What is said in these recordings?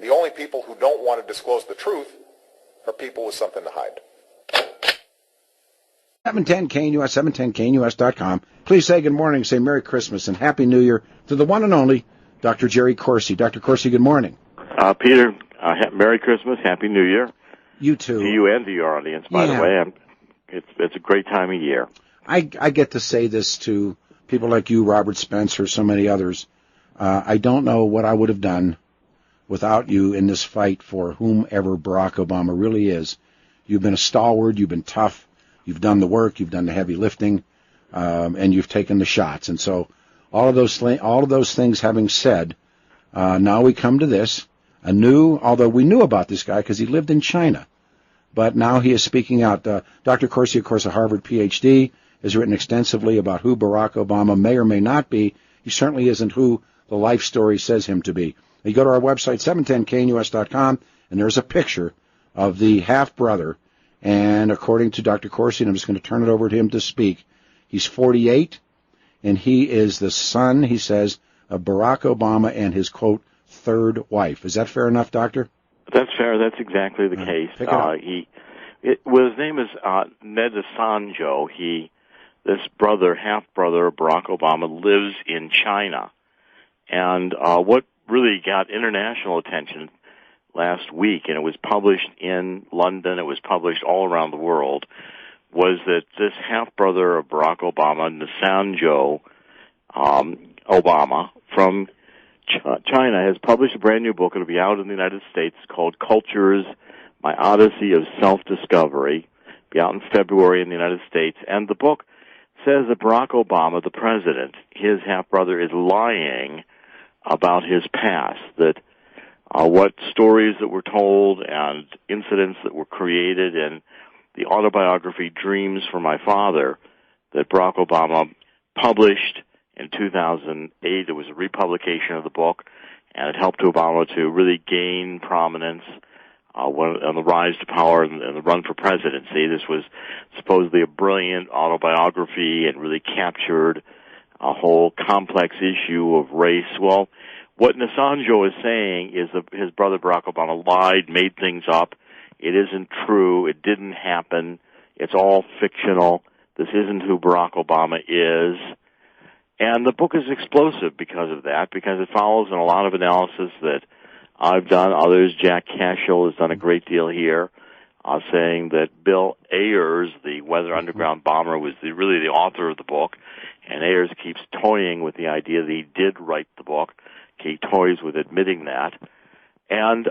The only people who don't want to disclose the truth are people with something to hide. 710 KNUS, 710 KNUS.com. Please say good morning, say Merry Christmas, and Happy New Year to the one and only Dr. Jerry Corsi. Dr. Corsi, good morning. Peter, Merry Christmas, Happy New Year. You too. To you and to your audience, by the way. It's a great time of year. I get to say this to people like you, Robert Spencer, so many others. I don't know what I would have done without you in this fight for whomever Barack Obama really is. You've been a stalwart, you've been tough, you've done the work, you've done the heavy lifting, and you've taken the shots. And so all of those things having said, now we come to this, although we knew about this guy because he lived in China, but now he is speaking out. Dr. Corsi, of course, a Harvard PhD, has written extensively about who Barack Obama may or may not be. He certainly isn't who the life story says him to be. You go to our website, 710knus.com, and there's a picture of the half-brother. And according to Dr. Corsi, and I'm just going to turn it over to him to speak, he's 48, and he is the son, he says, of Barack Obama and his, quote, third wife. Is that fair enough, Doctor? That's fair. That's exactly the case. Pick it up. His name is Ned Asanjo. This brother, half-brother of Barack Obama, lives in China. And what really got international attention last week, and it was published in London, it was published all around the world, was that this half-brother of Barack Obama, Asanjo Obama, from China, has published a brand new book. It'll be out in the United States called Cultures, My Odyssey of Self-Discovery. It'll be out in February in the United States. And the book says that Barack Obama, the president, his half-brother, is lying about his past, that what stories that were told and incidents that were created in the autobiography Dreams for My Father that Barack Obama published in 2008. It was a republication of the book, and it helped Obama to really gain prominence on the rise to power and the run for presidency. This was supposedly a brilliant autobiography and really captured a whole complex issue of race. Well, what Asanjo is saying is that his brother Barack Obama lied, made things up. It isn't true. It didn't happen. It's all fictional. This isn't who Barack Obama is. And the book is explosive because of that, because it follows in a lot of analysis that I've done. Others, Jack Cashel has done a great deal here, saying that Bill Ayers, the Weather Underground bomber, was really the author of the book. And Ayers keeps toying with the idea that he did write the book. He toys with admitting that. And,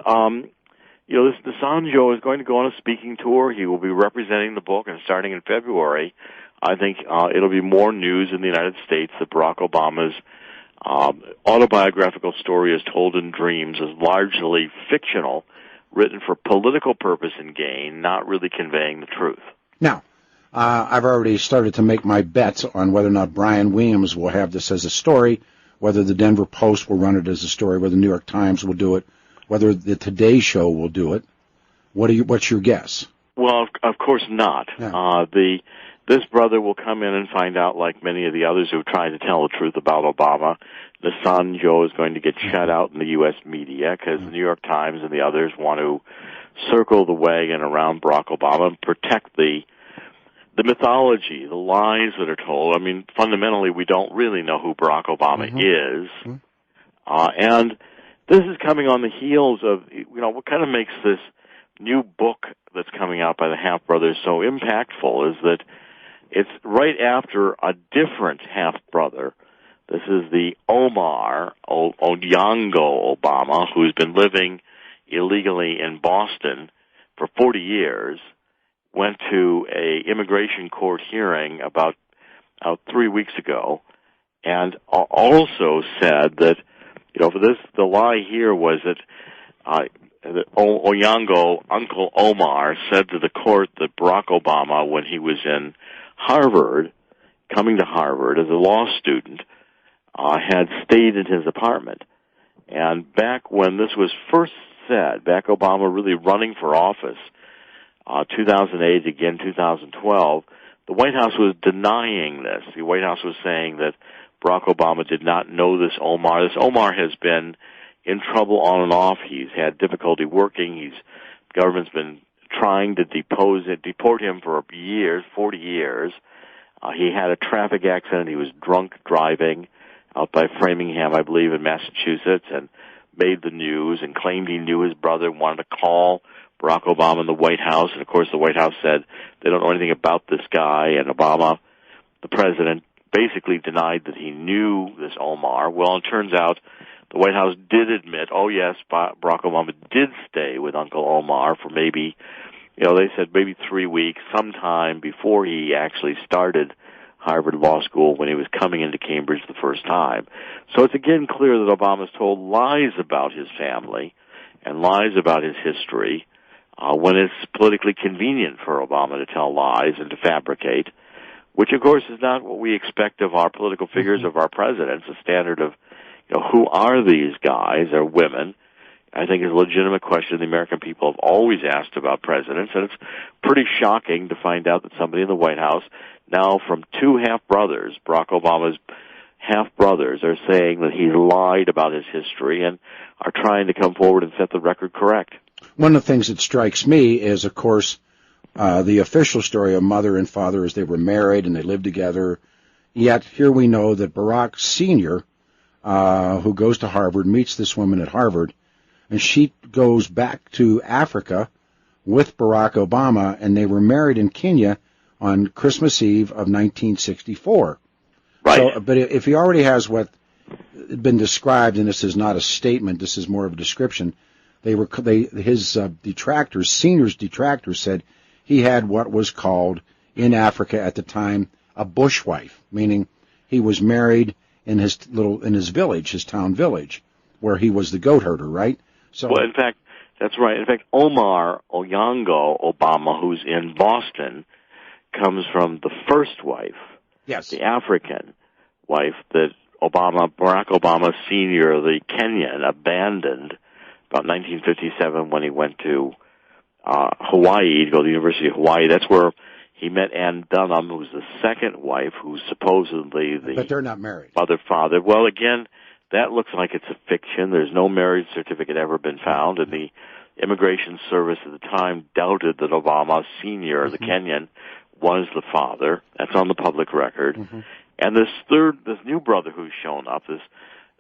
this Asanjo is going to go on a speaking tour. He will be representing the book, and starting in February, I think it'll be more news in the United States that Barack Obama's autobiographical story as told in dreams is largely fictional, written for political purpose and gain, not really conveying the truth. Now, I've already started to make my bets on whether or not Brian Williams will have this as a story, whether the Denver Post will run it as a story, whether the New York Times will do it, whether the Today Show will do it. What's your guess? Well, of course not. Yeah. This brother will come in and find out, like many of the others who tried to tell the truth about Obama. Asanjo is going to get shut out in the U.S. media because the New York Times and the others want to circle the wagon around Barack Obama and protect the mythology, the lies that are told. I mean, fundamentally, we don't really know who Barack Obama is. And this is coming on the heels of, what kind of makes this new book that's coming out by the half-brothers so impactful is that it's right after a different half-brother. This is the Omar Onyango Obama, who's been living illegally in Boston for 40 years, went to a immigration court hearing about 3 weeks ago, and also said that, for this, the lie here was that Onyango, Uncle Omar, said to the court that Barack Obama, when he was in Harvard, coming to Harvard as a law student, had stayed in his apartment. And back when this was first said, back Obama really running for office, 2008, again 2012, the White House was denying this. The White House was saying that Barack Obama did not know this Omar. This Omar has been in trouble on and off. He's had difficulty working. Government's been trying to deport him for years, 40 years. He had a traffic accident. He was drunk driving out by Framingham, I believe, in Massachusetts, and made the news and claimed he knew his brother, wanted to call Barack Obama in the White House. And, of course, the White House said they don't know anything about this guy. And Obama, the president, basically denied that he knew this Omar. Well, it turns out the White House did admit, oh, yes, Barack Obama did stay with Uncle Omar for maybe, they said maybe 3 weeks, sometime before he actually started Harvard Law School when he was coming into Cambridge the first time. So it's again clear that Obama's told lies about his family and lies about his history when it's politically convenient for Obama to tell lies and to fabricate, which, of course, is not what we expect of our political figures, of our presidents. A standard of, who are these guys or women, I think is a legitimate question the American people have always asked about presidents, and it's pretty shocking to find out that somebody in the White House, now from two half-brothers, Barack Obama's half-brothers, are saying that he lied about his history and are trying to come forward and set the record correct. One of the things that strikes me is, of course, the official story of mother and father is they were married and they lived together. Yet here we know that Barack Sr., who goes to Harvard, meets this woman at Harvard, and she goes back to Africa with Barack Obama, and they were married in Kenya on Christmas Eve of 1964. Right. So, but if he already has what had been described, and this is not a statement, this is more of a description, his detractors, Senior's detractors, said he had what was called in Africa at the time a bushwife, meaning he was married in his village, his town village, where he was the goat herder, right? So, well, in fact, that's right. In fact, Omar Onyango Obama, who's in Boston, comes from the first wife, yes, the African wife that Barack Obama Sr., the Kenyan, abandoned about 1957 when he went to Hawaii to go to the University of Hawaii. That's where he met Ann Dunham, who's the second wife, who's supposedly the but they're not married. Father. Well, again, that looks like it's a fiction. There's no marriage certificate ever been found, and the Immigration Service at the time doubted that Obama Sr., the Kenyan, was the father. That's on the public record. And this new brother who's shown up, this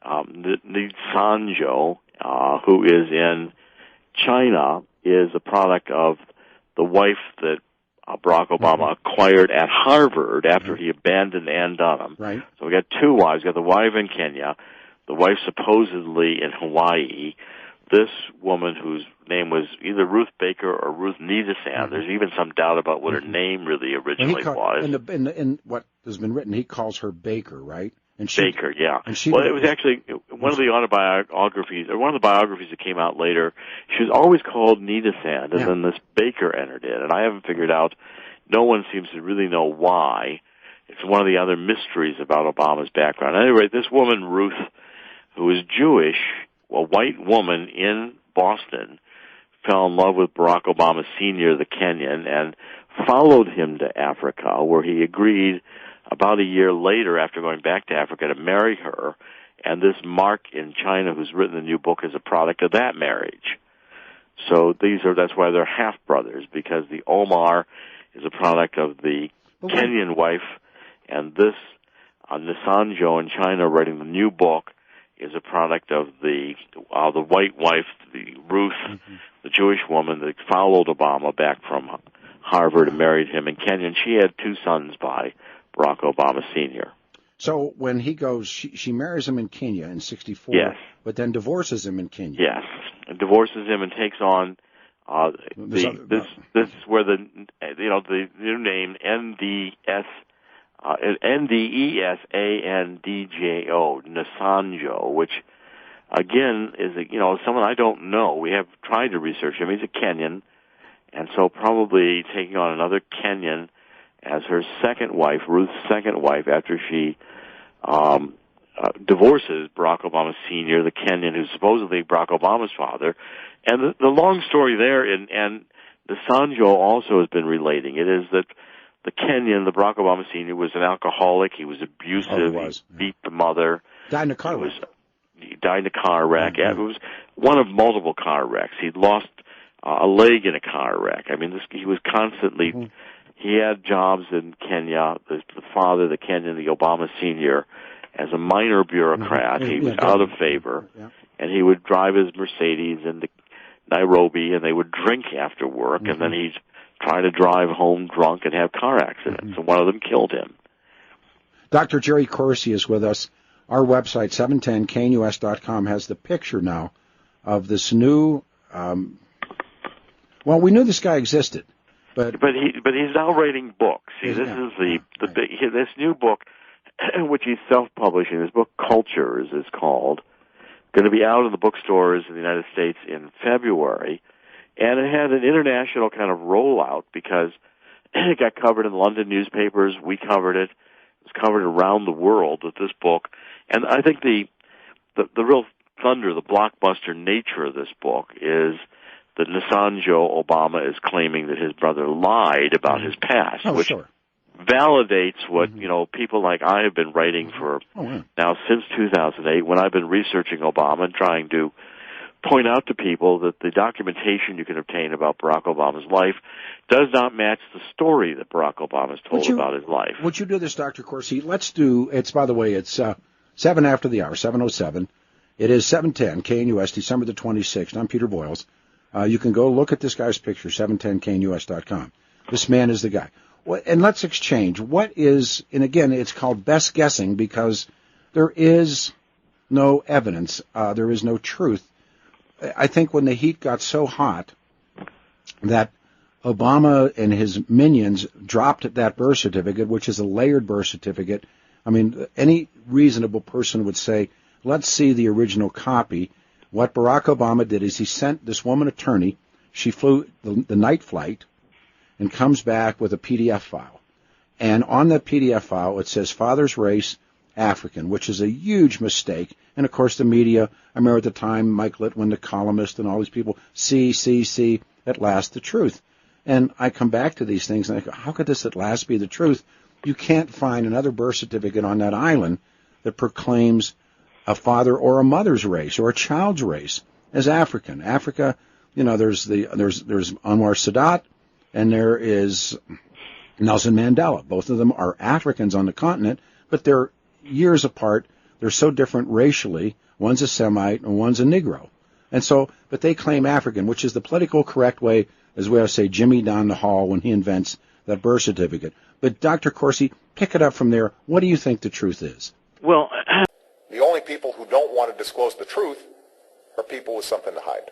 Nisanjo, who is in China, is a product of the wife that Barack Obama acquired at Harvard after he abandoned Ann Dunham. Right. So we got two wives. We got the wife in Kenya, the wife supposedly in Hawaii. This woman whose name was either Ruth Baker or Ruth Niedersand. There's even some doubt about what her name really originally was. In what has been written, he calls her Baker, right? And Baker, yeah. And it was actually one of the autobiographies, or one of the biographies that came out later. She was always called Niedersand, and then this Baker entered in, and I haven't figured out. No one seems to really know why. It's one of the other mysteries about Obama's background. Anyway, this woman, Ruth, who is Jewish, a white woman in Boston, fell in love with Barack Obama Sr., the Kenyan, and followed him to Africa, where he agreed about a year later, after going back to Africa, to marry her. And this Mark in China, who's written the new book, is a product of that marriage. So that's why they're half-brothers, because the Omar is a product of the Kenyan wife, and this Nisanjo in China writing the new book is a product of the white wife, the Ruth, the Jewish woman that followed Obama back from Harvard and married him in Kenya. And she had two sons by Barack Obama Sr. So when he goes, she marries him in Kenya in 1964, yes, but then divorces him in Kenya. Yes, and divorces him and takes on this is where the new name Ndesanjo, Nisanjo, which again is someone I don't know. We have tried to research him. He's a Kenyan, and so probably taking on another Kenyan as her second wife, Ruth's second wife, after she divorces Barack Obama Sr., the Kenyan, who's supposedly Barack Obama's father. And the long story there, and Nisanjo also has been relating, it is that the Kenyan, the Barack Obama Sr., was an alcoholic. He was abusive. He beat the mother. Died in a car wreck. He died in a car wreck. It was one of multiple car wrecks. He'd lost a leg in a car wreck. I mean, he was constantly. He had jobs in Kenya. The father, the Kenyan, the Obama senior, as a minor bureaucrat. He was out of favor, and he would drive his Mercedes into Nairobi, and they would drink after work, and then he'd try to drive home drunk and have car accidents, and one of them killed him. Dr. Jerry Corsi is with us. Our website, 710knus.com, has the picture now of this new. Well, we knew this guy existed, but he's now writing books. See, this is the big this new book, which he's self-publishing. This book, Cultures, is called. Going to be out in the bookstores in the United States in February, and it had an international kind of rollout because it got covered in London newspapers. We covered it. It was covered around the world with this book, and I think the real thunder, the blockbuster nature of this book is that Nisanjo Obama is claiming that his brother lied about his past, which validates what people like I have been writing for now since 2008, when I've been researching Obama and trying to point out to people that the documentation you can obtain about Barack Obama's life does not match the story that Barack Obama has told about his life. Would you do this, Dr. Corsi? Let's do, by the way, it's 7 after the hour, 7:07. It is 7:10, KNUS, December the 26th. I'm Peter Boyles. You can go look at this guy's picture, 710knus.com. This man is the guy. And let's exchange. What is, and again, it's called best guessing because there is no evidence. There is no truth. I think when the heat got so hot that Obama and his minions dropped that birth certificate, which is a layered birth certificate. I mean, any reasonable person would say, let's see the original copy. What Barack Obama did is he sent this woman attorney. She flew the night flight and comes back with a PDF file. And on that PDF file, it says father's race, African, which is a huge mistake. And, of course, the media, I remember at the time, Mike Litwin, the columnist, and all these people, see, at last the truth. And I come back to these things, and I go, how could this at last be the truth? You can't find another birth certificate on that island that proclaims a father or a mother's race or a child's race as African. Africa, there's Anwar Sadat, and there is Nelson Mandela. Both of them are Africans on the continent, but they're years apart. They're so different racially. One's a Semite and one's a Negro. And so, but they claim African, which is the politically correct way, as we always say, Jimmy down the hall when he invents that birth certificate. But Dr. Corsi, pick it up from there. What do you think the truth is? Well, the only people who don't want to disclose the truth are people with something to hide.